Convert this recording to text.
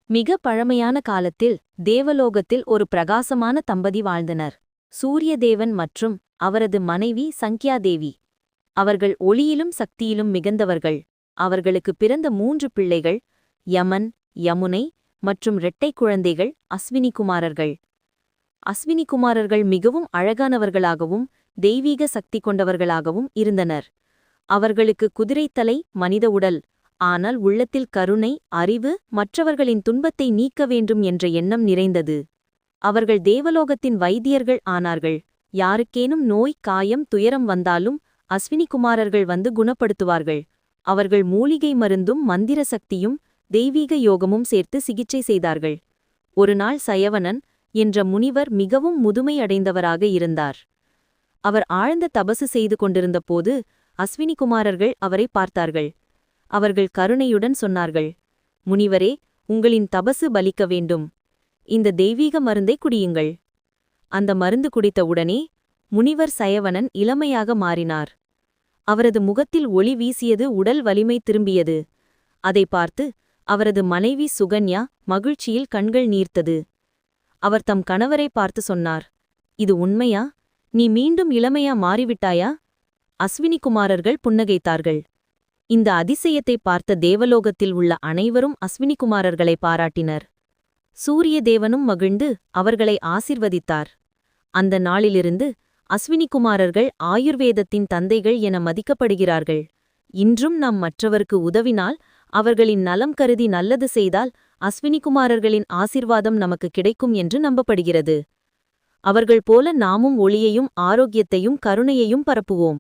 மிக பழமையான காலத்தில் தேவலோகத்தில் ஒரு பிரகாசமான தம்பதி வாழ்ந்தனர். சூரியதேவன் மற்றும் அவரது மனைவி சங்கியாதேவி. அவர்கள் ஒளியிலும் சக்தியிலும் மிகுந்தவர்கள். அவர்களுக்கு பிறந்த 3 பிள்ளைகள் யமன், யமுனை மற்றும் இரட்டை குழந்தைகள் அஸ்வினி குமாரர்கள். அஸ்வினி குமாரர்கள் மிகவும் அழகானவர்களாகவும் தெய்வீக சக்தி கொண்டவர்களாகவும் இருந்தனர். அவர்களுக்கு குதிரைத்தலை, மனித உடல், ஆனால் உள்ளத்தில் கருணை, அறிவு, மற்றவர்களின் துன்பத்தை நீக்க வேண்டும் என்ற எண்ணம் நிறைந்தது. அவர்கள் தேவலோகத்தின் வைத்தியர்கள் ஆனார்கள். யாருக்கேனும் நோய், காயம், துயரம் வந்தாலும் அஸ்வினி குமாரர்கள் வந்து குணப்படுத்துவார்கள். அவர்கள் மூலிகை மருந்தும் மந்திர சக்தியும் தெய்வீக யோகமும் சேர்த்து சிகிச்சை செய்தார்கள். ஒருநாள் சயவனன் என்ற முனிவர் மிகவும் முதுமை அடைந்தவராக இருந்தார். அவர் ஆழ்ந்த தபசு செய்து கொண்டிருந்தபோது அஸ்வினி குமாரர்கள் அவரை பார்த்தார்கள். அவர்கள் கருணையுடன் சொன்னார்கள், முனிவரே, உங்களின் தபசு பலிக்க வேண்டும். இந்த தெய்வீக மருந்தை குடியுங்கள். அந்த மருந்து குடித்த உடனே முனிவர் சயவனன் இளமையாக மாறினார். அவரது முகத்தில் ஒளி வீசியது, உடல் வலிமை திரும்பியது. அதை பார்த்து அவரது மனைவி சுகன்யா மகிழ்ச்சியில் கண்கள் நீர்த்தது. அவர் தம் கணவரை பார்த்து சொன்னார், இது உண்மையா? நீ மீண்டும் இளமையா மாறிவிட்டாயா? அஸ்வினி குமாரர்கள் புன்னகைத்தார்கள். இந்த அதிசயத்தை பார்த்த தேவலோகத்தில் உள்ள அனைவரும் அஸ்வினி குமாரர்களை பாராட்டினர். சூரிய தேவனும் மகிழ்ந்து அவர்களை ஆசிர்வதித்தார். அந்த நாளிலிருந்து அஸ்வினி குமாரர்கள் ஆயுர்வேதத்தின் தந்தைகள் என மதிக்கப்படுகிறார்கள். இன்றும் நாம் மற்றவருக்கு உதவினால், அவர்களின் நலம் கருதி நல்லது செய்தால் அஸ்வினி குமாரர்களின் ஆசிர்வாதம் நமக்கு கிடைக்கும் என்று நம்பப்படுகிறது. அவர்கள் போல நாமும் ஒளியையும் ஆரோக்கியத்தையும் கருணையையும் பரப்புவோம்.